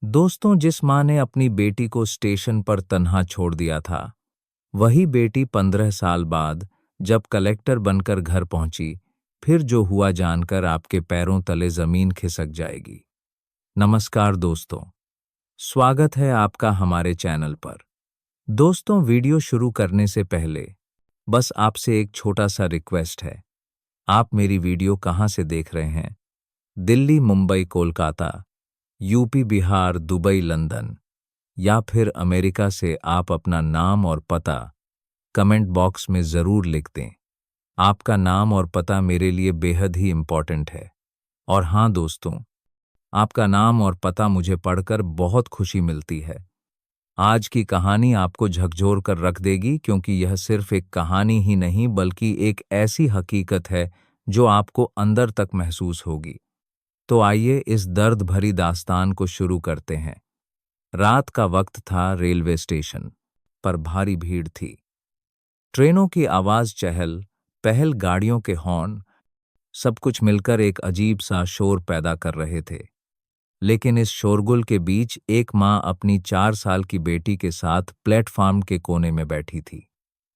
दोस्तों, जिस माँ ने अपनी बेटी को स्टेशन पर तन्हा छोड़ दिया था, वही बेटी 15 साल बाद जब कलेक्टर बनकर घर पहुंची, फिर जो हुआ जानकर आपके पैरों तले जमीन खिसक जाएगी। नमस्कार दोस्तों, स्वागत है आपका हमारे चैनल पर। दोस्तों, वीडियो शुरू करने से पहले बस आपसे एक छोटा सा रिक्वेस्ट है। आप मेरी वीडियो कहाँ से देख रहे हैं? Delhi, Mumbai, Kolkata, UP, Bihar, Dubai, London या फिर अमेरिका से आप अपना नाम और पता कमेंट बॉक्स में ज़रूर लिख दें। आपका नाम और पता मेरे लिए बेहद ही इम्पॉर्टेंट है। और हाँ दोस्तों, आपका नाम और पता मुझे पढ़कर बहुत खुशी मिलती है। आज की कहानी आपको झकझोर कर रख देगी, क्योंकि यह सिर्फ एक कहानी ही नहीं बल्कि एक ऐसी हकीकत है जो आपको अंदर तक महसूस होगी। तो आइए इस दर्द भरी दास्तान को शुरू करते हैं। रात का वक्त था, रेलवे स्टेशन पर भारी भीड़ थी। ट्रेनों की आवाज, चहल पहल, गाड़ियों के हॉर्न, सब कुछ मिलकर एक अजीब सा शोर पैदा कर रहे थे। लेकिन इस शोरगुल के बीच एक माँ अपनी 4 साल की बेटी के साथ प्लेटफॉर्म के कोने में बैठी थी।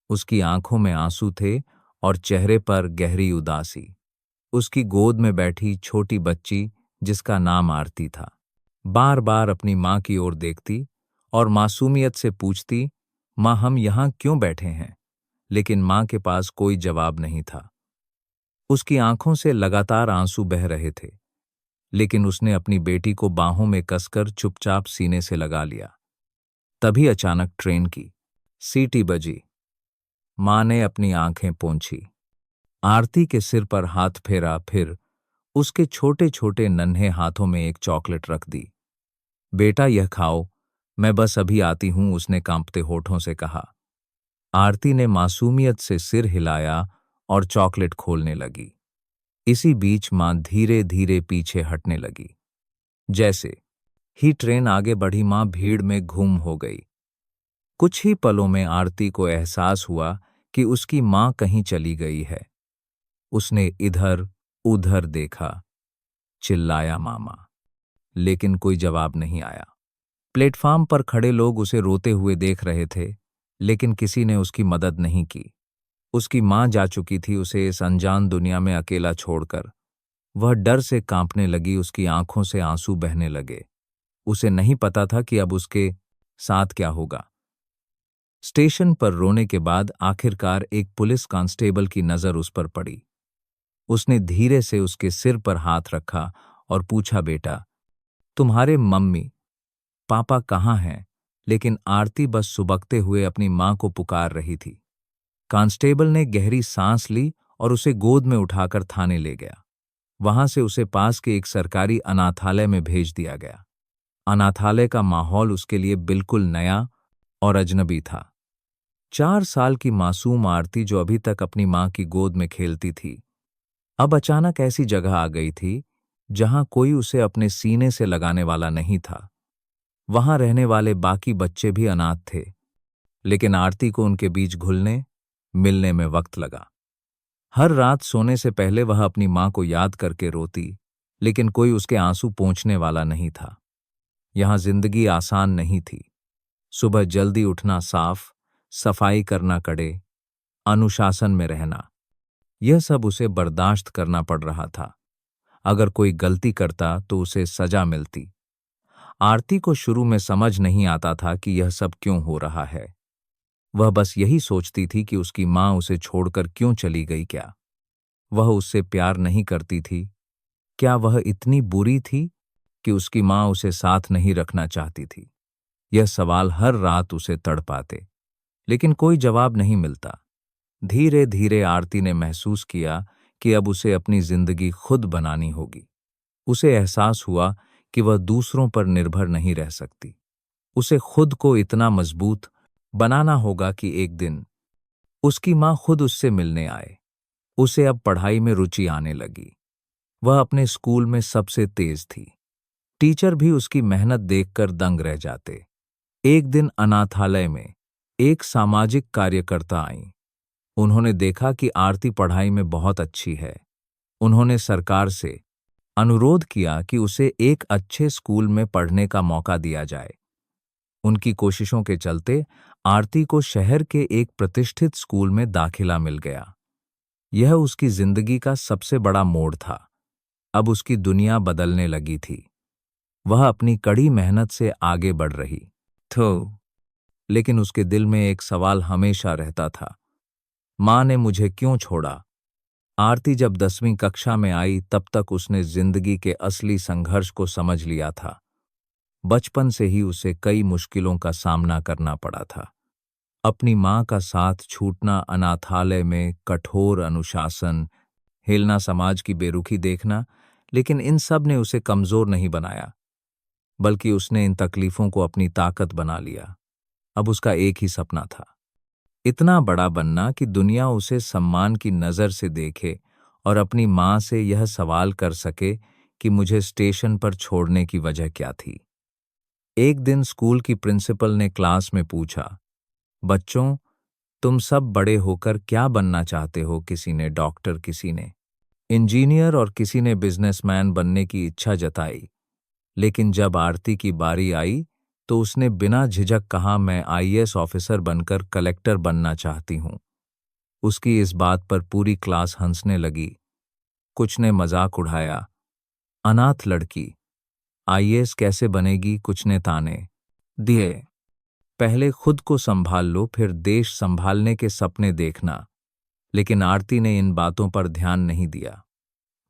उसकी आंखों में आंसू थे और चेहरे पर गहरी उदासी। उसकी गोद में बैठी छोटी बच्ची, जिसका नाम आरती था, बार बार अपनी माँ की ओर देखती और मासूमियत से पूछती, माँ, हम यहाँ क्यों बैठे हैं? लेकिन माँ के पास कोई जवाब नहीं था। उसकी आंखों से लगातार आंसू बह रहे थे, लेकिन उसने अपनी बेटी को बाहों में कसकर चुपचाप सीने से लगा लिया। तभी अचानक ट्रेन की सीटी बजी। माँ ने अपनी आंखें पोंछी, आरती के सिर पर हाथ फेरा, फिर उसके छोटे छोटे नन्हे हाथों में एक चॉकलेट रख दी। बेटा, यह खाओ, मैं बस अभी आती हूं, उसने कांपते होठों से कहा। आरती ने मासूमियत से सिर हिलाया और चॉकलेट खोलने लगी। इसी बीच मां धीरे धीरे पीछे हटने लगी। जैसे ही ट्रेन आगे बढ़ी, मां भीड़ में गुम हो गई। कुछ ही पलों में आरती को एहसास हुआ कि उसकी मां कहीं चली गई है। उसने इधर उधर देखा, चिल्लाया, मामा, लेकिन कोई जवाब नहीं आया। प्लेटफार्म पर खड़े लोग उसे रोते हुए देख रहे थे, लेकिन किसी ने उसकी मदद नहीं की। उसकी मां जा चुकी थी, उसे इस अनजान दुनिया में अकेला छोड़कर। वह डर से कांपने लगी, उसकी आंखों से आंसू बहने लगे। उसे नहीं पता था कि अब उसके साथ क्या होगा। स्टेशन पर रोने के बाद आखिरकार एक पुलिस कांस्टेबल की नजर उस पर पड़ी। उसने धीरे से उसके सिर पर हाथ रखा और पूछा, बेटा, तुम्हारे मम्मी पापा कहाँ हैं? लेकिन आरती बस सुबकते हुए अपनी मां को पुकार रही थी। कांस्टेबल ने गहरी सांस ली और उसे गोद में उठाकर थाने ले गया। वहां से उसे पास के एक सरकारी अनाथालय में भेज दिया गया। अनाथालय का माहौल उसके लिए बिल्कुल नया और अजनबी था। 4 साल की मासूम आरती, जो अभी तक अपनी मां की गोद में खेलती थी, अब अचानक ऐसी जगह आ गई थी जहां कोई उसे अपने सीने से लगाने वाला नहीं था। वहां रहने वाले बाकी बच्चे भी अनाथ थे, लेकिन आरती को उनके बीच घुलने मिलने में वक्त लगा। हर रात सोने से पहले वह अपनी मां को याद करके रोती, लेकिन कोई उसके आंसू पोंछने वाला नहीं था। यहां जिंदगी आसान नहीं थी। सुबह जल्दी उठना, साफ सफाई करना कड़े, अनुशासन में रहना, यह सब उसे बर्दाश्त करना पड़ रहा था। अगर कोई गलती करता तो उसे सजा मिलती। आरती को शुरू में समझ नहीं आता था कि यह सब क्यों हो रहा है। वह बस यही सोचती थी कि उसकी मां उसे छोड़कर क्यों चली गई। क्या वह उससे प्यार नहीं करती थी? क्या वह इतनी बुरी थी कि उसकी मां उसे साथ नहीं रखना चाहती थी? यह सवाल हर रात उसे तड़पाते, लेकिन कोई जवाब नहीं मिलता। धीरे धीरे आरती ने महसूस किया कि अब उसे अपनी जिंदगी खुद बनानी होगी। उसे एहसास हुआ कि वह दूसरों पर निर्भर नहीं रह सकती। उसे खुद को इतना मजबूत बनाना होगा कि एक दिन उसकी मां खुद उससे मिलने आए। उसे अब पढ़ाई में रुचि आने लगी। वह अपने स्कूल में सबसे तेज थी। टीचर भी उसकी मेहनत देखकर दंग रह जाते। एक दिन अनाथालय में एक सामाजिक कार्यकर्ता आईं। उन्होंने देखा कि आरती पढ़ाई में बहुत अच्छी है। उन्होंने सरकार से अनुरोध किया कि उसे एक अच्छे स्कूल में पढ़ने का मौका दिया जाए। उनकी कोशिशों के चलते आरती को शहर के एक प्रतिष्ठित स्कूल में दाखिला मिल गया। यह उसकी जिंदगी का सबसे बड़ा मोड़ था। अब उसकी दुनिया बदलने लगी थी। वह अपनी कड़ी मेहनत से आगे बढ़ रही तो लेकिन उसके दिल में एक सवाल हमेशा रहता था, माँ ने मुझे क्यों छोड़ा? आरती जब 10वीं कक्षा में आई तब तक उसने जिंदगी के असली संघर्ष को समझ लिया था। बचपन से ही उसे कई मुश्किलों का सामना करना पड़ा था। अपनी माँ का साथ छूटना, अनाथालय में कठोर अनुशासन, हिलना, समाज की बेरुखी देखना, लेकिन इन सब ने उसे कमजोर नहीं बनाया, बल्कि उसने इन तकलीफों को अपनी ताकत बना लिया। अब उसका एक ही सपना था, इतना बड़ा बनना कि दुनिया उसे सम्मान की नज़र से देखे और अपनी माँ से यह सवाल कर सके कि मुझे स्टेशन पर छोड़ने की वजह क्या थी। एक दिन स्कूल की प्रिंसिपल ने क्लास में पूछा, बच्चों, तुम सब बड़े होकर क्या बनना चाहते हो? किसी ने डॉक्टर, किसी ने इंजीनियर और किसी ने बिजनेसमैन बनने की इच्छा जताई। लेकिन जब आरती की बारी आई तो उसने बिना झिझक कहा, मैं आईएएस ऑफिसर बनकर कलेक्टर बनना चाहती हूँ। उसकी इस बात पर पूरी क्लास हंसने लगी। कुछ ने मजाक उड़ाया, अनाथ लड़की आईएएस कैसे बनेगी? कुछ ने ताने दिए, पहले खुद को संभाल लो, फिर देश संभालने के सपने देखना। लेकिन आरती ने इन बातों पर ध्यान नहीं दिया।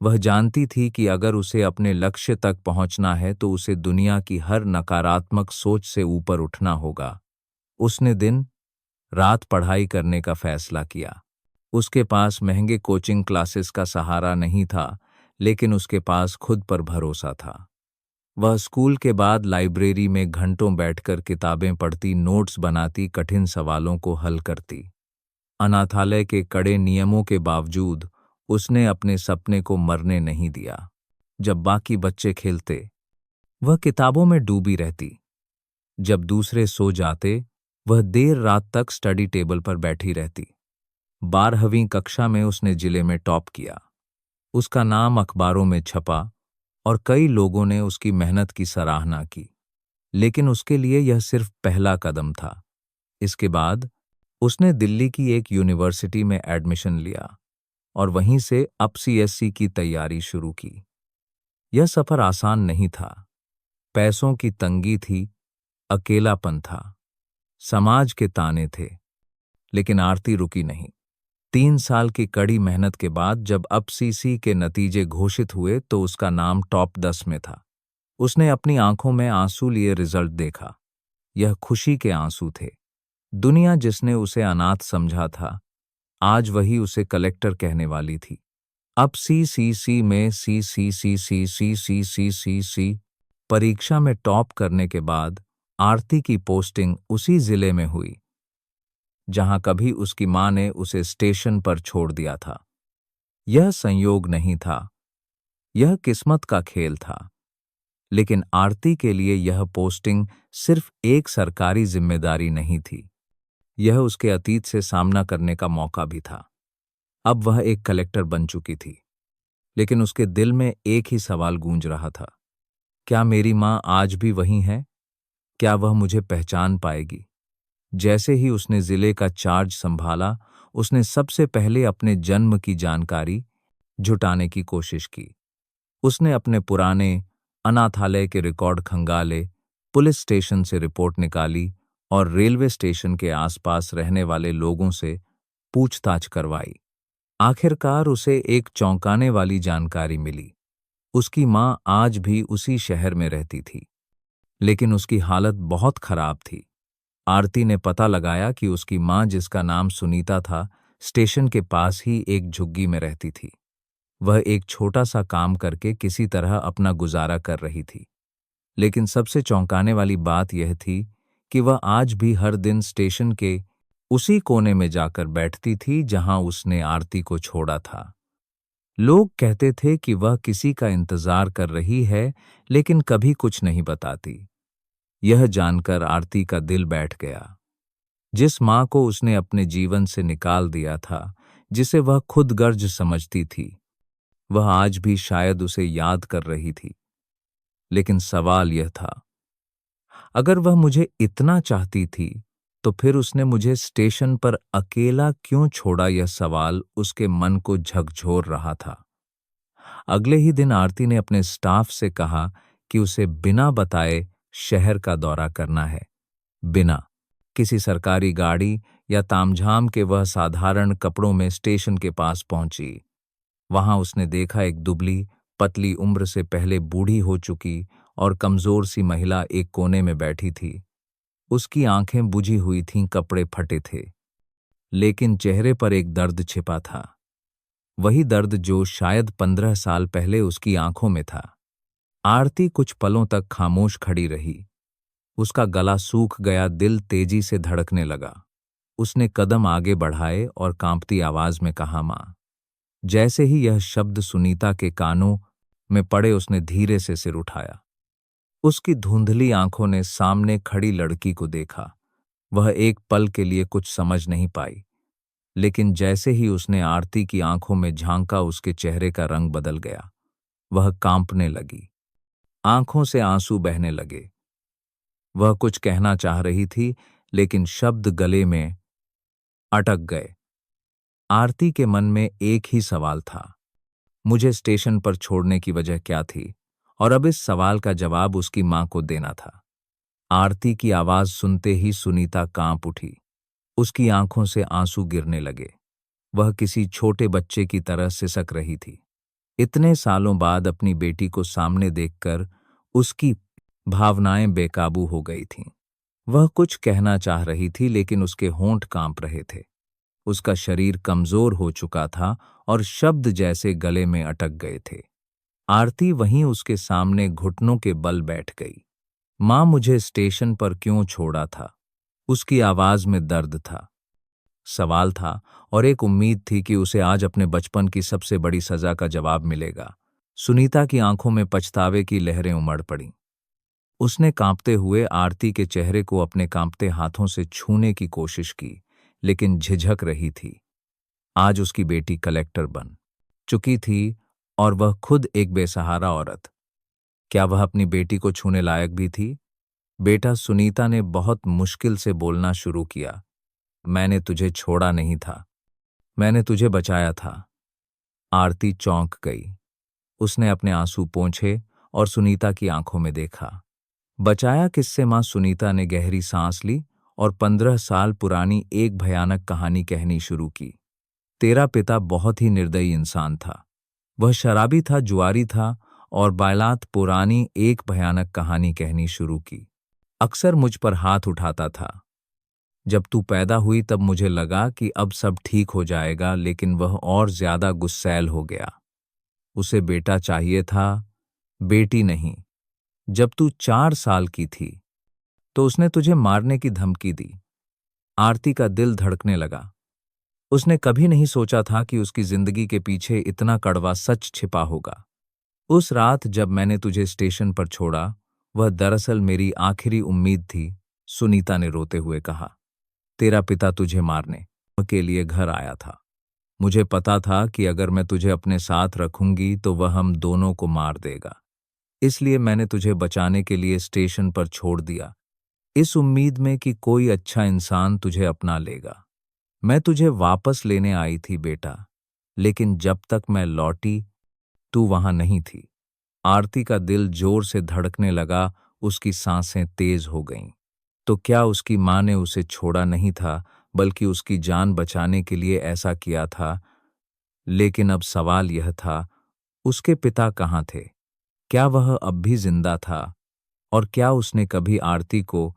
वह जानती थी कि अगर उसे अपने लक्ष्य तक पहुंचना है तो उसे दुनिया की हर नकारात्मक सोच से ऊपर उठना होगा। उसने दिन रात पढ़ाई करने का फैसला किया। उसके पास महंगे कोचिंग क्लासेस का सहारा नहीं था, लेकिन उसके पास खुद पर भरोसा था। वह स्कूल के बाद लाइब्रेरी में घंटों बैठकर किताबें पढ़ती, नोट्स बनाती, कठिन सवालों को हल करती। अनाथालय के कड़े नियमों के बावजूद उसने अपने सपने को मरने नहीं दिया। जब बाकी बच्चे खेलते, वह किताबों में डूबी रहती। जब दूसरे सो जाते, वह देर रात तक स्टडी टेबल पर बैठी रहती। 12वीं कक्षा में उसने जिले में टॉप किया। उसका नाम अखबारों में छपा और कई लोगों ने उसकी मेहनत की सराहना की। लेकिन उसके लिए यह सिर्फ पहला कदम था। इसके बाद उसने दिल्ली की एक यूनिवर्सिटी में एडमिशन लिया और वहीं से अब सीएससी की तैयारी शुरू की। यह सफर आसान नहीं था। पैसों की तंगी थी, अकेलापन था, समाज के ताने थे, लेकिन आरती रुकी नहीं। 3 साल की कड़ी मेहनत के बाद जब अब सीसी के नतीजे घोषित हुए तो उसका नाम टॉप 10 में था। उसने अपनी आंखों में आंसू लिए रिजल्ट देखा। यह खुशी के आंसू थे। दुनिया जिसने उसे अनाथ समझा था, आज वही उसे कलेक्टर कहने वाली थी। अब सीसीसी में सी परीक्षा में टॉप करने के बाद आरती की पोस्टिंग उसी जिले में हुई जहां कभी उसकी मां ने उसे स्टेशन पर छोड़ दिया था। यह संयोग नहीं था, यह किस्मत का खेल था। लेकिन आरती के लिए यह पोस्टिंग सिर्फ एक सरकारी जिम्मेदारी नहीं थी, यह उसके अतीत से सामना करने का मौका भी था। अब वह एक कलेक्टर बन चुकी थी, लेकिन उसके दिल में एक ही सवाल गूंज रहा था, क्या मेरी मां आज भी वही है? क्या वह मुझे पहचान पाएगी? जैसे ही उसने जिले का चार्ज संभाला, उसने सबसे पहले अपने जन्म की जानकारी जुटाने की कोशिश की। उसने अपने पुराने अनाथालय के रिकॉर्ड खंगाले, पुलिस स्टेशन से रिपोर्ट निकाली और रेलवे स्टेशन के आसपास रहने वाले लोगों से पूछताछ करवाई। आखिरकार उसे एक चौंकाने वाली जानकारी मिली। उसकी मां आज भी उसी शहर में रहती थी, लेकिन उसकी हालत बहुत खराब थी। आरती ने पता लगाया कि उसकी मां, जिसका नाम सुनीता था, स्टेशन के पास ही एक झुग्गी में रहती थी। वह एक छोटा सा काम करके किसी तरह अपना गुजारा कर रही थी। लेकिन सबसे चौंकाने वाली बात यह थी कि वह आज भी हर दिन स्टेशन के उसी कोने में जाकर बैठती थी जहां उसने आरती को छोड़ा था। लोग कहते थे कि वह किसी का इंतजार कर रही है, लेकिन कभी कुछ नहीं बताती। यह जानकर आरती का दिल बैठ गया। जिस मां को उसने अपने जीवन से निकाल दिया था, जिसे वह खुद गर्ज समझती थी, वह आज भी शायद उसे याद कर रही थी। लेकिन सवाल यह था, अगर वह मुझे इतना चाहती थी तो फिर उसने मुझे स्टेशन पर अकेला क्यों छोड़ा? यह सवाल उसके मन को झकझोर रहा था। अगले ही दिन आरती ने अपने स्टाफ से कहा कि उसे बिना बताए शहर का दौरा करना है। बिना किसी सरकारी गाड़ी या तामझाम के वह साधारण कपड़ों में स्टेशन के पास पहुंची। वहां उसने देखा एक दुबली, पतली, उम्र से पहले बूढ़ी हो चुकी और कमजोर सी महिला एक कोने में बैठी थी। उसकी आंखें बुझी हुई थीं, कपड़े फटे थे, लेकिन चेहरे पर एक दर्द छिपा था। वही दर्द जो शायद 15 साल पहले उसकी आंखों में था। आरती कुछ पलों तक खामोश खड़ी रही। उसका गला सूख गया, दिल तेजी से धड़कने लगा। उसने कदम आगे बढ़ाए और कांपती आवाज में कहा, मां। जैसे ही यह शब्द सुनीता के कानों में पड़े, उसने धीरे से सिर उठाया। उसकी धुंधली आंखों ने सामने खड़ी लड़की को देखा। वह एक पल के लिए कुछ समझ नहीं पाई, लेकिन जैसे ही उसने आरती की आंखों में झांका, उसके चेहरे का रंग बदल गया। वह कांपने लगी, आंखों से आंसू बहने लगे। वह कुछ कहना चाह रही थी, लेकिन शब्द गले में अटक गए। आरती के मन में एक ही सवाल था, मुझे स्टेशन पर छोड़ने की वजह क्या थी? और अब इस सवाल का जवाब उसकी मां को देना था। आरती की आवाज सुनते ही सुनीता कांप उठी। उसकी आंखों से आंसू गिरने लगे। वह किसी छोटे बच्चे की तरह सिसक रही थी। इतने सालों बाद अपनी बेटी को सामने देखकर उसकी भावनाएं बेकाबू हो गई थीं। वह कुछ कहना चाह रही थी, लेकिन उसके होंठ कांप रहे थे। उसका शरीर कमजोर हो चुका था और शब्द जैसे गले में अटक गए थे। आरती वहीं उसके सामने घुटनों के बल बैठ गई। मां, मुझे स्टेशन पर क्यों छोड़ा था? उसकी आवाज में दर्द था, सवाल था, और एक उम्मीद थी कि उसे आज अपने बचपन की सबसे बड़ी सजा का जवाब मिलेगा। सुनीता की आंखों में पछतावे की लहरें उमड़ पड़ीं। उसने कांपते हुए आरती के चेहरे को अपने कांपते हाथों से छूने की कोशिश की, लेकिन झिझक रही थी। आज उसकी बेटी कलेक्टर बन चुकी थी और वह खुद एक बेसहारा औरत। क्या वह अपनी बेटी को छूने लायक भी थी? बेटा, सुनीता ने बहुत मुश्किल से बोलना शुरू किया, मैंने तुझे छोड़ा नहीं था, मैंने तुझे बचाया था। आरती चौंक गई। उसने अपने आंसू पोंछे और सुनीता की आंखों में देखा। बचाया किससे मां? सुनीता ने गहरी सांस ली और 15 साल पुरानी एक भयानक कहानी कहनी शुरू की। तेरा पिता बहुत ही निर्दयी इंसान था। वह शराबी था, जुआरी था और बायलात। पुरानी एक भयानक कहानी कहनी शुरू की। अक्सर मुझ पर हाथ उठाता था। जब तू पैदा हुई तब मुझे लगा कि अब सब ठीक हो जाएगा, लेकिन वह और ज्यादा गुस्सैल हो गया। उसे बेटा चाहिए था, बेटी नहीं। जब तू 4 साल की थी तो उसने तुझे मारने की धमकी दी। आरती का दिल धड़कने लगा। उसने कभी नहीं सोचा था कि उसकी जिंदगी के पीछे इतना कड़वा सच छिपा होगा। उस रात जब मैंने तुझे स्टेशन पर छोड़ा, वह दरअसल मेरी आखिरी उम्मीद थी, सुनीता ने रोते हुए कहा। तेरा पिता तुझे मारने के लिए घर आया था। मुझे पता था कि अगर मैं तुझे अपने साथ रखूंगी तो वह हम दोनों को मार देगा। इसलिए मैंने तुझे बचाने के लिए स्टेशन पर छोड़ दिया, इस उम्मीद में कि कोई अच्छा इंसान तुझे अपना लेगा। मैं तुझे वापस लेने आई थी बेटा, लेकिन जब तक मैं लौटी तू वहां नहीं थी। आरती का दिल जोर से धड़कने लगा, उसकी सांसें तेज हो गईं। तो क्या उसकी मां ने उसे छोड़ा नहीं था, बल्कि उसकी जान बचाने के लिए ऐसा किया था? लेकिन अब सवाल यह था, उसके पिता कहाँ थे? क्या वह अब भी जिंदा था? और क्या उसने कभी आरती को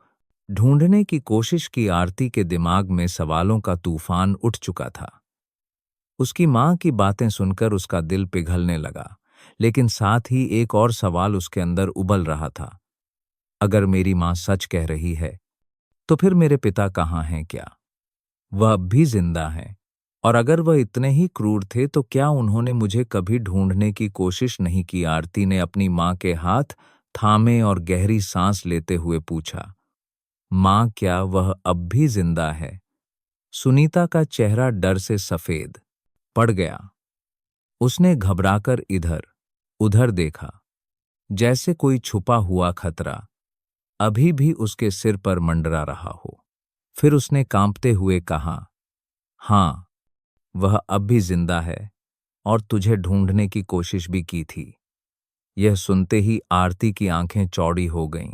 ढूंढने की कोशिश की? आरती के दिमाग में सवालों का तूफान उठ चुका था। उसकी मां की बातें सुनकर उसका दिल पिघलने लगा, लेकिन साथ ही एक और सवाल उसके अंदर उबल रहा था। अगर मेरी मां सच कह रही है, तो फिर मेरे पिता कहाँ हैं? क्या वह अब भी जिंदा हैं? और अगर वह इतने ही क्रूर थे, तो क्या उन्होंने मुझे कभी ढूंढने की कोशिश नहीं की? आरती ने अपनी मां के हाथ थामे और गहरी सांस लेते हुए पूछा, मां, क्या वह अब भी जिंदा है? सुनीता का चेहरा डर से सफेद पड़ गया। उसने घबराकर इधर उधर देखा, जैसे कोई छुपा हुआ खतरा अभी भी उसके सिर पर मंडरा रहा हो। फिर उसने कांपते हुए कहा, हाँ, वह अब भी जिंदा है और तुझे ढूंढने की कोशिश भी की थी। यह सुनते ही आरती की आंखें चौड़ी हो गईं।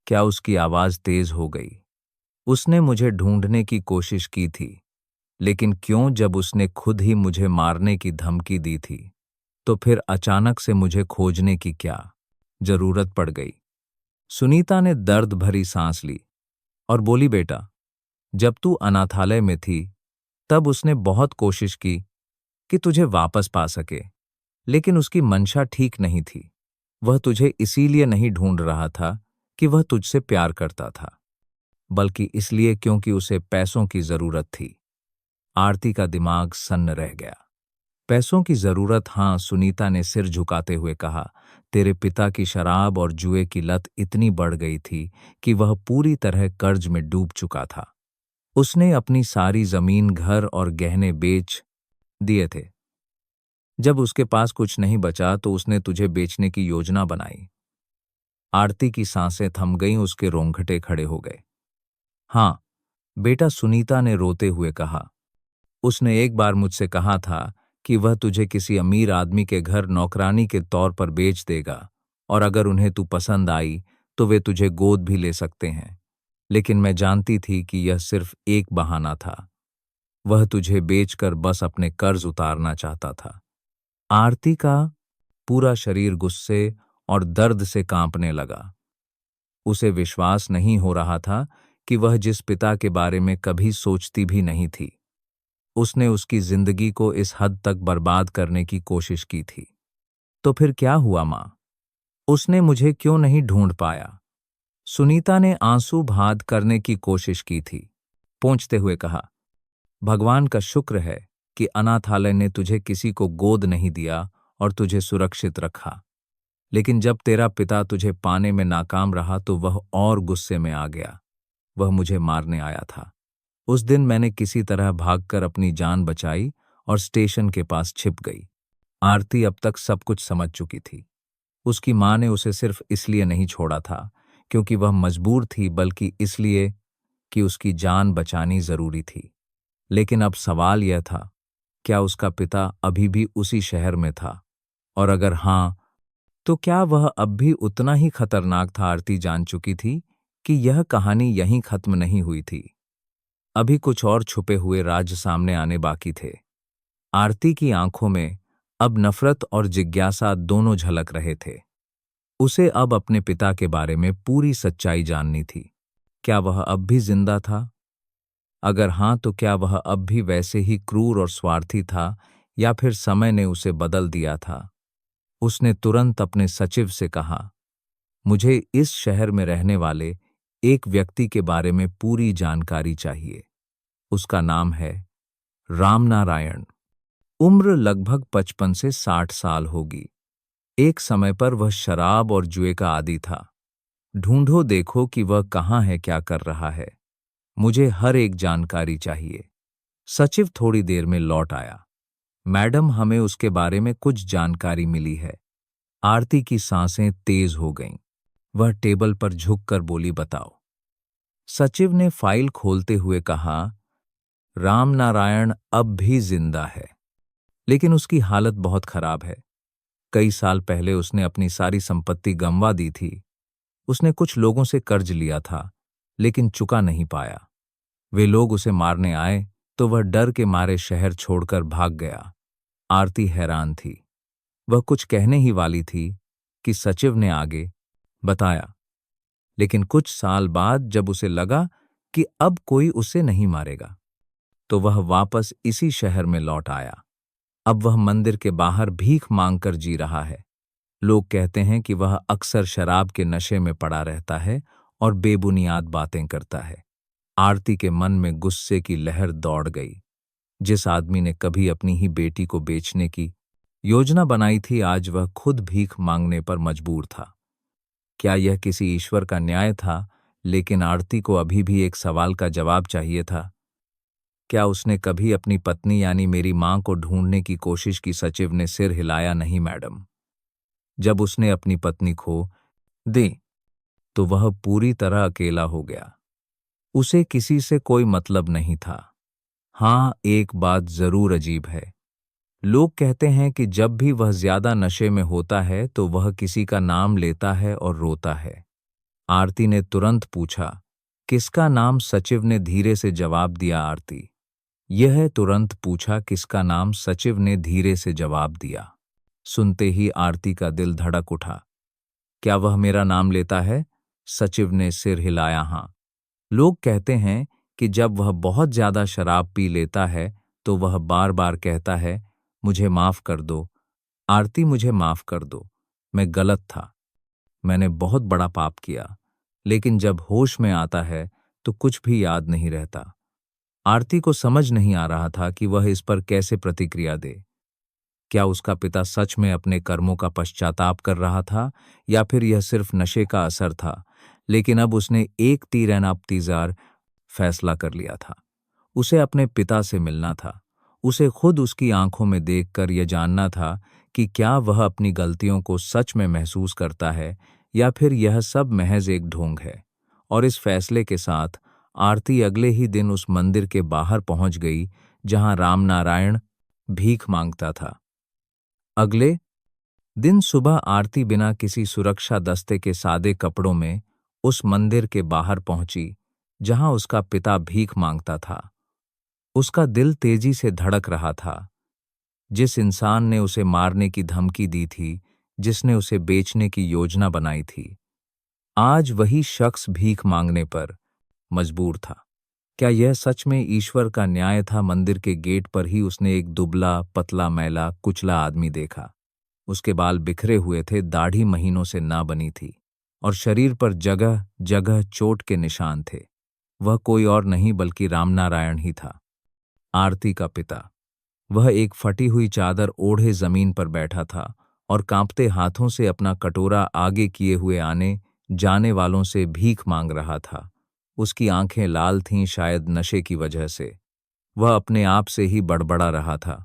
क्या उसकी आवाज तेज हो गई? उसने मुझे ढूंढने की कोशिश की थी, लेकिन क्यों जब उसने खुद ही मुझे मारने की धमकी दी थी, तो फिर अचानक से मुझे खोजने की क्या जरूरत पड़ गई? सुनीता ने दर्द भरी सांस ली और बोली, बेटा, जब तू अनाथालय में थी, तब उसने बहुत कोशिश की कि तुझे वापस पा सके, लेकिन उसकी मंशा ठीक नहीं थी। वह तुझे इसीलिए नहीं ढूंढ रहा था कि वह तुझसे प्यार करता था, बल्कि इसलिए क्योंकि उसे पैसों की जरूरत थी। आरती का दिमाग सन्न रह गया। पैसों की जरूरत? हाँ, सुनीता ने सिर झुकाते हुए कहा। तेरे पिता की शराब और जुए की लत इतनी बढ़ गई थी कि वह पूरी तरह कर्ज में डूब चुका था। उसने अपनी सारी जमीन, घर और गहने बेच दिए थे। जब उसके पास कुछ नहीं बचा तो उसने तुझे बेचने की योजना बनाई। आरती की सांसें थम गईं, उसके रोंगटे खड़े हो गए। हाँ बेटा, सुनीता ने रोते हुए कहा, उसने एक बार मुझसे कहा था कि वह तुझे किसी अमीर आदमी के घर नौकरानी के तौर पर बेच देगा और अगर उन्हें तू पसंद आई तो वे तुझे गोद भी ले सकते हैं। लेकिन मैं जानती थी कि यह सिर्फ एक बहाना था। वह तुझे बेचकर बस अपने कर्ज उतारना चाहता था। आरती का पूरा शरीर गुस्से और दर्द से कांपने लगा। उसे विश्वास नहीं हो रहा था कि वह जिस पिता के बारे में कभी सोचती भी नहीं थी, उसने उसकी जिंदगी को इस हद तक बर्बाद करने की कोशिश की थी। तो फिर क्या हुआ मां? उसने मुझे क्यों नहीं ढूंढ पाया? सुनीता ने आंसू भाद करने की कोशिश की थी, पोंछते हुए कहा, भगवान का शुक्र है कि अनाथालय ने तुझे किसी को गोद नहीं दिया और तुझे सुरक्षित रखा। लेकिन जब तेरा पिता तुझे पाने में नाकाम रहा तो वह और गुस्से में आ गया। वह मुझे मारने आया था। उस दिन मैंने किसी तरह भागकर अपनी जान बचाई और स्टेशन के पास छिप गई। आरती अब तक सब कुछ समझ चुकी थी। उसकी मां ने उसे सिर्फ इसलिए नहीं छोड़ा था क्योंकि वह मजबूर थी, बल्कि इसलिए कि उसकी जान बचानी जरूरी थी। लेकिन अब सवाल यह था, क्या उसका पिता अभी भी उसी शहर में था? और अगर हां, तो क्या वह अब भी उतना ही खतरनाक था? आरती जान चुकी थी कि यह कहानी यहीं खत्म नहीं हुई थी। अभी कुछ और छुपे हुए राज सामने आने बाकी थे। आरती की आंखों में अब नफरत और जिज्ञासा दोनों झलक रहे थे। उसे अब अपने पिता के बारे में पूरी सच्चाई जाननी थी। क्या वह अब भी जिंदा था? अगर हां, तो क्या वह अब भी वैसे ही क्रूर और स्वार्थी था या फिर समय ने उसे बदल दिया था? उसने तुरंत अपने सचिव से कहा, मुझे इस शहर में रहने वाले एक व्यक्ति के बारे में पूरी जानकारी चाहिए। उसका नाम है रामनारायण। उम्र लगभग 55 से 60 साल होगी। एक समय पर वह शराब और जुए का आदी था। ढूंढो देखो कि वह कहाँ है, क्या कर रहा है। मुझे हर एक जानकारी चाहिए। सचिव थोड़ी देर में लौट आया। मैडम, हमें उसके बारे में कुछ जानकारी मिली है। आरती की सांसें तेज हो गईं। वह टेबल पर झुककर बोली, बताओ। सचिव ने फाइल खोलते हुए कहा, रामनारायण अब भी जिंदा है, लेकिन उसकी हालत बहुत खराब है। कई साल पहले उसने अपनी सारी संपत्ति गंवा दी थी। उसने कुछ लोगों से कर्ज लिया था, लेकिन चुका नहीं पाया। वे लोग उसे मारने आए तो वह डर के मारे शहर छोड़कर भाग गया। आरती हैरान थी। वह कुछ कहने ही वाली थी कि सचिव ने आगे बताया, लेकिन कुछ साल बाद जब उसे लगा कि अब कोई उसे नहीं मारेगा, तो वह वापस इसी शहर में लौट आया। अब वह मंदिर के बाहर भीख मांगकर जी रहा है। लोग कहते हैं कि वह अक्सर शराब के नशे में पड़ा रहता है और बेबुनियाद बातें करता है। आरती के मन में गुस्से की लहर दौड़ गई। जिस आदमी ने कभी अपनी ही बेटी को बेचने की योजना बनाई थी, आज वह खुद भीख मांगने पर मजबूर था। क्या यह किसी ईश्वर का न्याय था? लेकिन आरती को अभी भी एक सवाल का जवाब चाहिए था। क्या उसने कभी अपनी पत्नी यानी मेरी मां को ढूंढने की कोशिश की? सचिव ने सिर हिलाया। नहीं मैडम। जब उसने अपनी पत्नी खो दी तो वह पूरी तरह अकेला हो गया। उसे किसी से कोई मतलब नहीं था। हाँ, एक बात जरूर अजीब है। लोग कहते हैं कि जब भी वह ज्यादा नशे में होता है तो वह किसी का नाम लेता है और रोता है। आरती ने तुरंत पूछा, किसका नाम? सचिव ने धीरे से जवाब दिया। आरती यह तुरंत पूछा, किसका नाम? सचिव ने धीरे से जवाब दिया। सुनते ही आरती का दिल धड़क उठा। क्या वह मेरा नाम लेता है? सचिव ने सिर हिलाया। हाँ। लोग कहते हैं कि जब वह बहुत ज्यादा शराब पी लेता है तो वह बार बार कहता है, मुझे माफ कर दो आरती, मुझे माफ कर दो, मैं गलत था, मैंने बहुत बड़ा पाप किया। लेकिन जब होश में आता है तो कुछ भी याद नहीं रहता। आरती को समझ नहीं आ रहा था कि वह इस पर कैसे प्रतिक्रिया दे। क्या उसका पिता सच में अपने कर्मों का पश्चाताप कर रहा था या फिर यह सिर्फ नशे का असर था? लेकिन अब उसने एक तीर एनाप तीजार फैसला कर लिया था। उसे अपने पिता से मिलना था। उसे खुद उसकी आंखों में देखकर यह जानना था कि क्या वह अपनी गलतियों को सच में महसूस करता है या फिर यह सब महज एक ढोंग है। और इस फैसले के साथ आरती अगले ही दिन उस मंदिर के बाहर पहुंच गई जहां रामनारायण भीख मांगता था। अगले दिन सुबह आरती बिना किसी सुरक्षा दस्ते के सादे कपड़ों में उस मंदिर के बाहर पहुंची जहां उसका पिता भीख मांगता था। उसका दिल तेजी से धड़क रहा था। जिस इंसान ने उसे मारने की धमकी दी थी, जिसने उसे बेचने की योजना बनाई थी, आज वही शख्स भीख मांगने पर मजबूर था। क्या यह सच में ईश्वर का न्याय था? मंदिर के गेट पर ही उसने एक दुबला, पतला, मैला, कुचला आदमी देखा। उसके बाल बिखरे हुए थे, दाढ़ी महीनों से ना बनी थी और शरीर पर जगह जगह चोट के निशान थे। वह कोई और नहीं बल्कि रामनारायण ही था, आरती का पिता। वह एक फटी हुई चादर ओढ़े जमीन पर बैठा था और कांपते हाथों से अपना कटोरा आगे किए हुए आने जाने वालों से भीख मांग रहा था। उसकी आंखें लाल थीं, शायद नशे की वजह से। वह अपने आप से ही बड़बड़ा रहा था,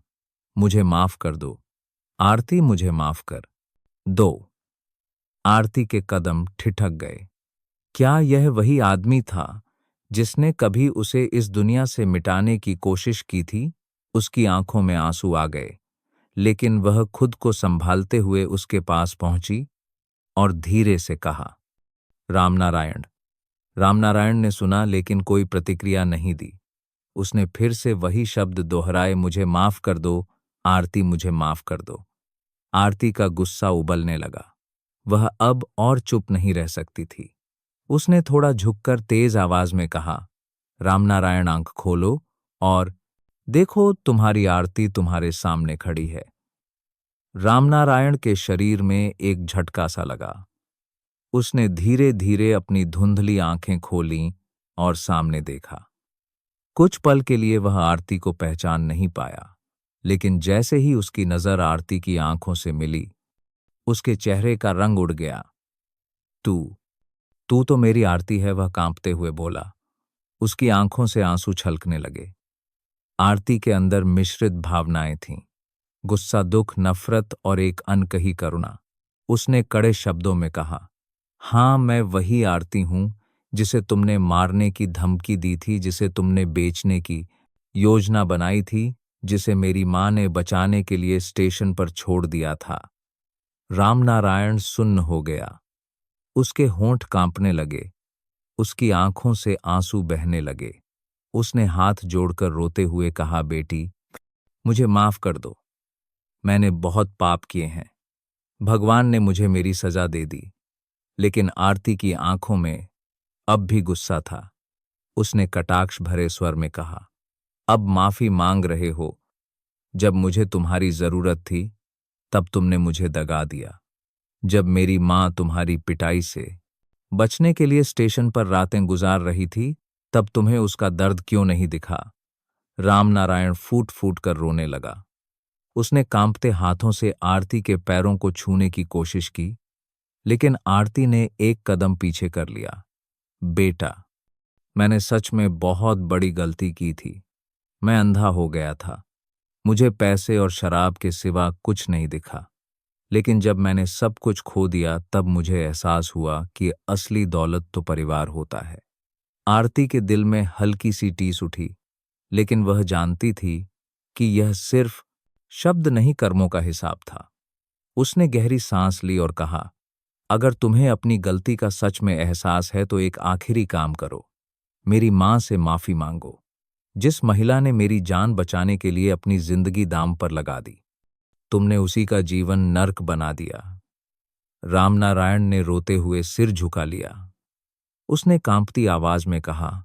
मुझे माफ कर दो आरती, मुझे माफ कर दो। आरती के कदम ठिठक गए। क्या यह वही आदमी था जिसने कभी उसे इस दुनिया से मिटाने की कोशिश की थी? उसकी आंखों में आंसू आ गए, लेकिन वह खुद को संभालते हुए उसके पास पहुंची और धीरे से कहा, रामनारायण। रामनारायण ने सुना लेकिन कोई प्रतिक्रिया नहीं दी। उसने फिर से वही शब्द दोहराए, मुझे माफ कर दो आरती, मुझे माफ कर दो। आरती का गुस्सा उबलने लगा। वह अब और चुप नहीं रह सकती थी। उसने थोड़ा झुककर तेज आवाज में कहा, रामनारायण, आंख खोलो और देखो, तुम्हारी आरती तुम्हारे सामने खड़ी है। रामनारायण के शरीर में एक झटका सा लगा। उसने धीरे धीरे अपनी धुंधली आंखें खोलीं और सामने देखा। कुछ पल के लिए वह आरती को पहचान नहीं पाया, लेकिन जैसे ही उसकी नजर आरती की आंखों से मिली, उसके चेहरे का रंग उड़ गया। तू तू तो मेरी आरती है, वह कांपते हुए बोला। उसकी आंखों से आंसू छलकने लगे। आरती के अंदर मिश्रित भावनाएं थीं, गुस्सा, दुख, नफरत और एक अनकही करुणा। उसने कड़े शब्दों में कहा, हाँ, मैं वही आरती हूं जिसे तुमने मारने की धमकी दी थी, जिसे तुमने बेचने की योजना बनाई थी, जिसे मेरी मां ने बचाने के लिए स्टेशन पर छोड़ दिया था। रामनारायण सुन्न हो गया। उसके होंठ कांपने लगे, उसकी आंखों से आंसू बहने लगे। उसने हाथ जोड़कर रोते हुए कहा, बेटी, मुझे माफ कर दो। मैंने बहुत पाप किए हैं। भगवान ने मुझे मेरी सजा दे दी। लेकिन आरती की आंखों में अब भी गुस्सा था। उसने कटाक्ष भरे स्वर में कहा, अब माफी मांग रहे हो? जब मुझे तुम्हारी जरूरत थी तब तुमने मुझे दगा दिया। जब मेरी मां तुम्हारी पिटाई से बचने के लिए स्टेशन पर रातें गुजार रही थी, तब तुम्हें उसका दर्द क्यों नहीं दिखा? रामनारायण फूट फूट कर रोने लगा। उसने कांपते हाथों से आरती के पैरों को छूने की कोशिश की, लेकिन आरती ने एक कदम पीछे कर लिया। बेटा, मैंने सच में बहुत बड़ी गलती की थी। मैं अंधा हो गया था। मुझे पैसे और शराब के सिवा कुछ नहीं दिखा। लेकिन जब मैंने सब कुछ खो दिया तब मुझे एहसास हुआ कि असली दौलत तो परिवार होता है। आरती के दिल में हल्की सी टीस उठी, लेकिन वह जानती थी कि यह सिर्फ शब्द नहीं, कर्मों का हिसाब था। उसने गहरी सांस ली और कहा, अगर तुम्हें अपनी गलती का सच में एहसास है तो एक आखिरी काम करो, मेरी मां से माफी मांगो, जिस महिला ने मेरी जान बचाने के लिए अपनी जिंदगी दांव पर लगा दी। तुमने उसी का जीवन नर्क बना दिया। रामनारायण ने रोते हुए सिर झुका लिया। उसने कांपती आवाज में कहा,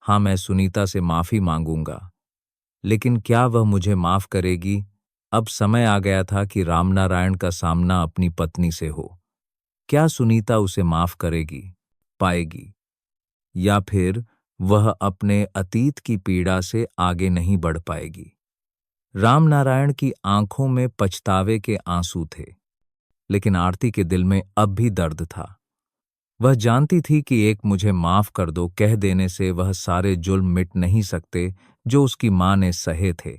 हाँ, मैं सुनीता से माफी मांगूंगा, लेकिन क्या वह मुझे माफ करेगी? अब समय आ गया था कि रामनारायण का सामना अपनी पत्नी से हो। क्या सुनीता उसे माफ करेगी, पाएगी, या फिर वह अपने अतीत की पीड़ा से आगे नहीं बढ़ पाएगी? रामनारायण की आंखों में पछतावे के आंसू थे, लेकिन आरती के दिल में अब भी दर्द था। वह जानती थी कि एक मुझे माफ कर दो कह देने से वह सारे जुल्म मिट नहीं सकते जो उसकी मां ने सहे थे।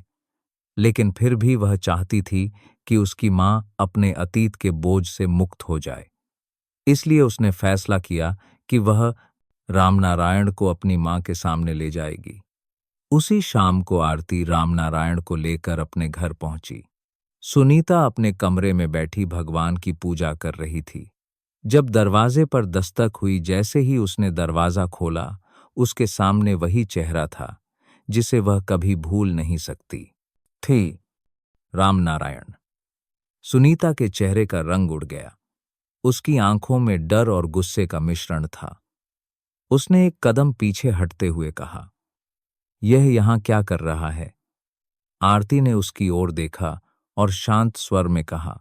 लेकिन फिर भी वह चाहती थी कि उसकी मां अपने अतीत के बोझ से मुक्त हो जाए। इसलिए उसने फैसला किया कि वह रामनारायण को अपनी मां के सामने ले जाएगी। उसी शाम को आरती रामनारायण को लेकर अपने घर पहुंची। सुनीता अपने कमरे में बैठी भगवान की पूजा कर रही थी। जब दरवाजे पर दस्तक हुई, जैसे ही उसने दरवाजा खोला, उसके सामने वही चेहरा था जिसे वह कभी भूल नहीं सकती थी, रामनारायण। सुनीता के चेहरे का रंग उड़ गया। उसकी आंखों में डर और गुस्से का मिश्रण था। उसने एक कदम पीछे हटते हुए कहा, यह यहां क्या कर रहा है? आरती ने उसकी ओर देखा और शांत स्वर में कहा,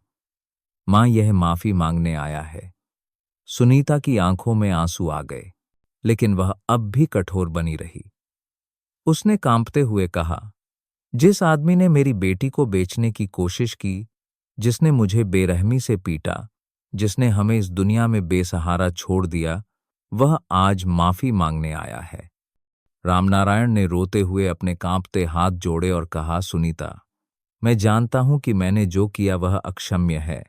मां, यह माफी मांगने आया है। सुनीता की आंखों में आंसू आ गए, लेकिन वह अब भी कठोर बनी रही। उसने कांपते हुए कहा, जिस आदमी ने मेरी बेटी को बेचने की कोशिश की, जिसने मुझे बेरहमी से पीटा, जिसने हमें इस दुनिया में बेसहारा छोड़ दिया, वह आज माफी मांगने आया है। रामनारायण ने रोते हुए अपने कांपते हाथ जोड़े और कहा, सुनीता, मैं जानता हूं कि मैंने जो किया वह अक्षम्य है,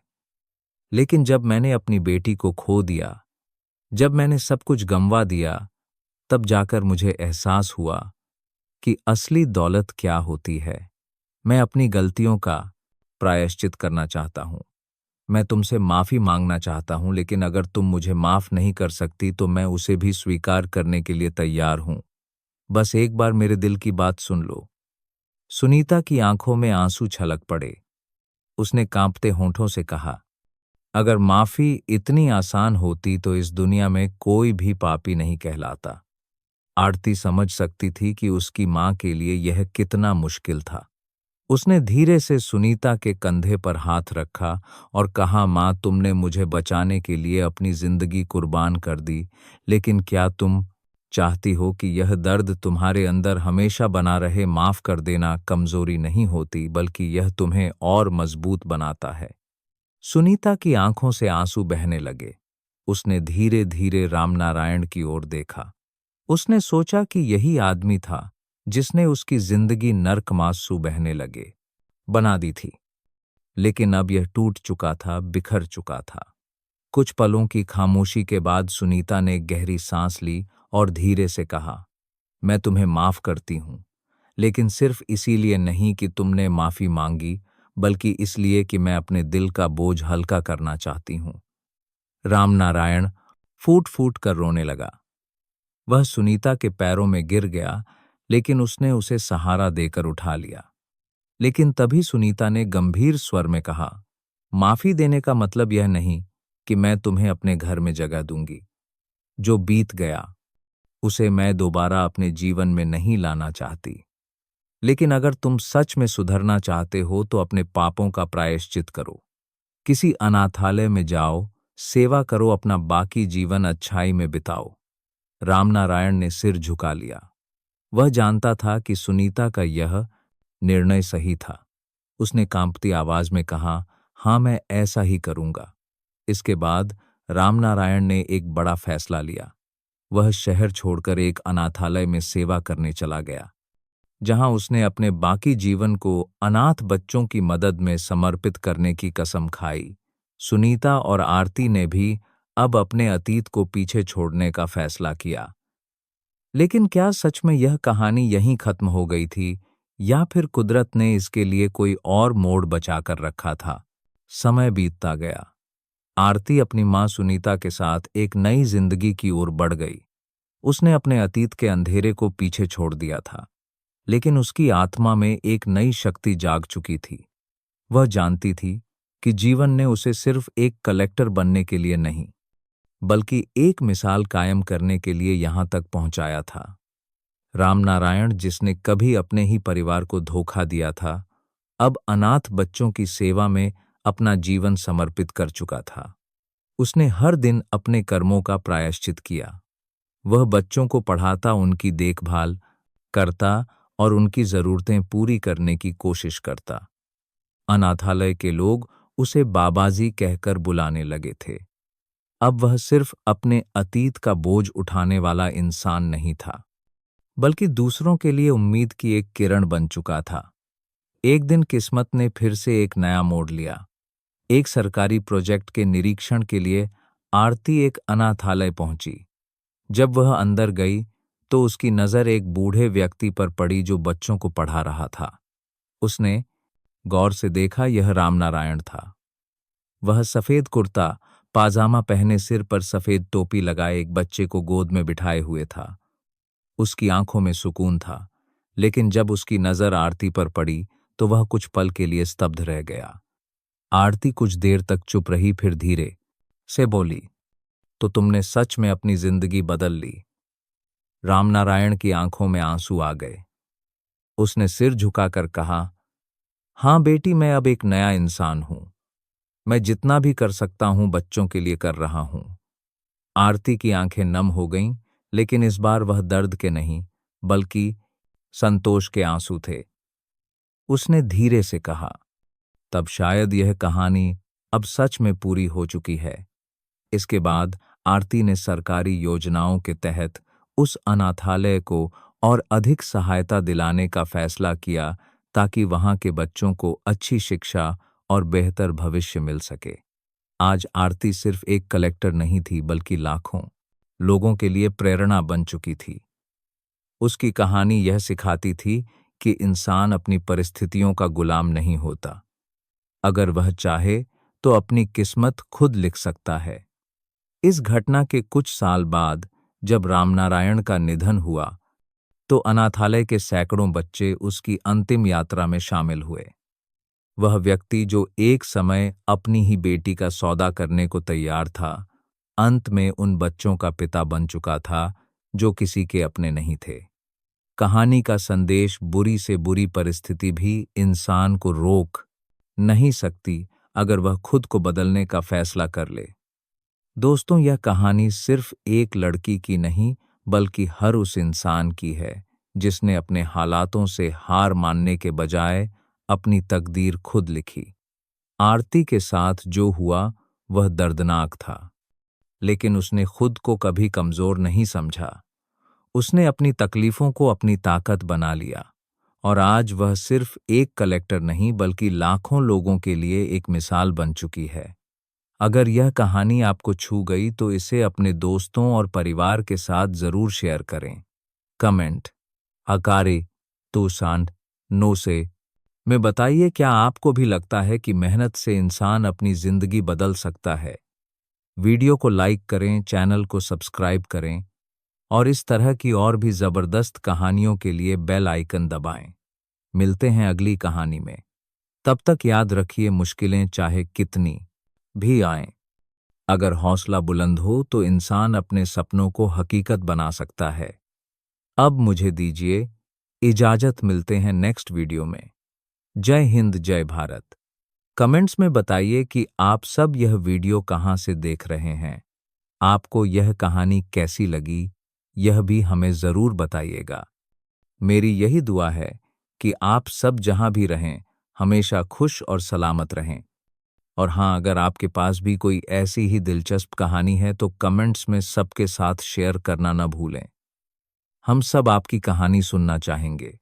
लेकिन जब मैंने अपनी बेटी को खो दिया, जब मैंने सब कुछ गंवा दिया, तब जाकर मुझे एहसास हुआ कि असली दौलत क्या होती है। मैं अपनी गलतियों का प्रायश्चित करना चाहता हूं। मैं तुमसे माफी मांगना चाहता हूं, लेकिन अगर तुम मुझे माफ नहीं कर सकती तो मैं उसे भी स्वीकार करने के लिए तैयार हूं। बस एक बार मेरे दिल की बात सुन लो। सुनीता की आंखों में आंसू छलक पड़े। उसने कांपते होंठों से कहा, अगर माफी इतनी आसान होती तो इस दुनिया में कोई भी पापी नहीं कहलाता। आरती समझ सकती थी कि उसकी मां के लिए यह कितना मुश्किल था। उसने धीरे से सुनीता के कंधे पर हाथ रखा और कहा, मां, तुमने मुझे बचाने के लिए अपनी जिंदगी कुर्बान कर दी, लेकिन क्या तुम चाहती हो कि यह दर्द तुम्हारे अंदर हमेशा बना रहे? माफ कर देना कमजोरी नहीं होती, बल्कि यह तुम्हें और मजबूत बनाता है। सुनीता की आंखों से आंसू बहने लगे। उसने धीरे धीरे रामनारायण की ओर देखा। उसने सोचा कि यही आदमी था जिसने उसकी जिंदगी नर्कमांसू बहने लगे बना दी थी। लेकिन अब यह टूट चुका था, बिखर चुका था। कुछ पलों की खामोशी के बाद सुनीता ने गहरी सांस ली और धीरे से कहा, मैं तुम्हें माफ करती हूं, लेकिन सिर्फ इसीलिए नहीं कि तुमने माफी मांगी, बल्कि इसलिए कि मैं अपने दिल का बोझ हल्का करना चाहती हूं। रामनारायण फूट फूट कर रोने लगा। वह सुनीता के पैरों में गिर गया, लेकिन उसने उसे सहारा देकर उठा लिया। लेकिन तभी सुनीता ने गंभीर स्वर में कहा, माफी देने का मतलब यह नहीं कि मैं तुम्हें अपने घर में जगह दूंगी। जो बीत गया उसे मैं दोबारा अपने जीवन में नहीं लाना चाहती। लेकिन अगर तुम सच में सुधरना चाहते हो तो अपने पापों का प्रायश्चित करो। किसी अनाथालय में जाओ, सेवा करो, अपना बाकी जीवन अच्छाई में बिताओ। रामनारायण ने सिर झुका लिया। वह जानता था कि सुनीता का यह निर्णय सही था। उसने कांपती आवाज में कहा, हाँ, मैं ऐसा ही करूंगा। इसके बाद रामनारायण ने एक बड़ा फैसला लिया। वह शहर छोड़कर एक अनाथालय में सेवा करने चला गया। जहां उसने अपने बाकी जीवन को अनाथ बच्चों की मदद में समर्पित करने की कसम खाई। सुनीता और आरती ने भी अब अपने अतीत को पीछे छोड़ने का फैसला किया। लेकिन क्या सच में यह कहानी यहीं खत्म हो गई थी, या फिर कुदरत ने इसके लिए कोई और मोड़ बचाकर रखा था? समय बीतता गया। आरती अपनी मां सुनीता के साथ एक नई जिंदगी की ओर बढ़ गई। उसने अपने अतीत के अंधेरे को पीछे छोड़ दिया था, लेकिन उसकी आत्मा में एक नई शक्ति जाग चुकी थी। वह जानती थी कि जीवन ने उसे सिर्फ एक कलेक्टर बनने के लिए नहीं, बल्कि एक मिसाल कायम करने के लिए यहां तक पहुंचाया था। रामनारायण, जिसने कभी अपने ही परिवार को धोखा दिया था, अब अनाथ बच्चों की सेवा में अपना जीवन समर्पित कर चुका था। उसने हर दिन अपने कर्मों का प्रायश्चित किया। वह बच्चों को पढ़ाता, उनकी देखभाल करता और उनकी जरूरतें पूरी करने की कोशिश करता। अनाथालय के लोग उसे बाबाजी कहकर बुलाने लगे थे। अब वह सिर्फ अपने अतीत का बोझ उठाने वाला इंसान नहीं था, बल्कि दूसरों के लिए उम्मीद की एक किरण बन चुका था। एक दिन किस्मत ने फिर से एक नया मोड़ लिया। एक सरकारी प्रोजेक्ट के निरीक्षण के लिए आरती एक अनाथालय पहुंची। जब वह अंदर गई तो उसकी नज़र एक बूढ़े व्यक्ति पर पड़ी जो बच्चों को पढ़ा रहा था। उसने गौर से देखा, यह रामनारायण था। वह सफेद कुर्ता पाजामा पहने, सिर पर सफेद टोपी लगाए एक बच्चे को गोद में बिठाए हुए था। उसकी आंखों में सुकून था, लेकिन जब उसकी नज़र आरती पर पड़ी तो वह कुछ पल के लिए स्तब्ध रह गया। आरती कुछ देर तक चुप रही, फिर धीरे से बोली, तो तुमने सच में अपनी जिंदगी बदल ली? रामनारायण की आंखों में आंसू आ गए। उसने सिर झुकाकर कहा, हाँ बेटी, मैं अब एक नया इंसान हूं। मैं जितना भी कर सकता हूं बच्चों के लिए कर रहा हूं। आरती की आंखें नम हो गईं, लेकिन इस बार वह दर्द के नहीं, बल्कि संतोष के आंसू थे। उसने धीरे से कहा, तब शायद यह कहानी अब सच में पूरी हो चुकी है। इसके बाद आरती ने सरकारी योजनाओं के तहत उस अनाथालय को और अधिक सहायता दिलाने का फैसला किया, ताकि वहां के बच्चों को अच्छी शिक्षा और बेहतर भविष्य मिल सके। आज आरती सिर्फ एक कलेक्टर नहीं थी, बल्कि लाखों लोगों के लिए प्रेरणा बन चुकी थी। उसकी कहानी यह सिखाती थी कि इंसान अपनी परिस्थितियों का गुलाम नहीं होता। अगर वह चाहे तो अपनी किस्मत खुद लिख सकता है। इस घटना के कुछ साल बाद जब रामनारायण का निधन हुआ, तो अनाथालय के सैकड़ों बच्चे उसकी अंतिम यात्रा में शामिल हुए। वह व्यक्ति जो एक समय अपनी ही बेटी का सौदा करने को तैयार था, अंत में उन बच्चों का पिता बन चुका था जो किसी के अपने नहीं थे। कहानी का संदेश, बुरी से बुरी परिस्थिति भी इंसान को रोक नहीं सकती अगर वह खुद को बदलने का फैसला कर ले। दोस्तों, यह कहानी सिर्फ एक लड़की की नहीं, बल्कि हर उस इंसान की है जिसने अपने हालातों से हार मानने के बजाय अपनी तकदीर खुद लिखी। आरती के साथ जो हुआ वह दर्दनाक था, लेकिन उसने खुद को कभी कमजोर नहीं समझा। उसने अपनी तकलीफों को अपनी ताकत बना लिया, और आज वह सिर्फ एक कलेक्टर नहीं, बल्कि लाखों लोगों के लिए एक मिसाल बन चुकी है। अगर यह कहानी आपको छू गई तो इसे अपने दोस्तों और परिवार के साथ जरूर शेयर करें। कमेंट अकारे तोसांड नो से में बताइए, क्या आपको भी लगता है कि मेहनत से इंसान अपनी जिंदगी बदल सकता है? वीडियो को लाइक करें, चैनल को सब्सक्राइब करें, और इस तरह की और भी जबरदस्त कहानियों के लिए बेल आइकन दबाएं। मिलते हैं अगली कहानी में। तब तक याद रखिए, मुश्किलें चाहे कितनी भी आएं, अगर हौसला बुलंद हो तो इंसान अपने सपनों को हकीकत बना सकता है। अब मुझे दीजिए इजाजत, मिलते हैं नेक्स्ट वीडियो में। जय हिंद, जय भारत। कमेंट्स में बताइए कि आप सब यह वीडियो कहां से देख रहे हैं। आपको यह कहानी कैसी लगी, यह भी हमें जरूर बताइएगा। मेरी यही दुआ है कि आप सब जहां भी रहें, हमेशा खुश और सलामत रहें। और हाँ, अगर आपके पास भी कोई ऐसी ही दिलचस्प कहानी है तो कमेंट्स में सबके साथ शेयर करना न भूलें। हम सब आपकी कहानी सुनना चाहेंगे।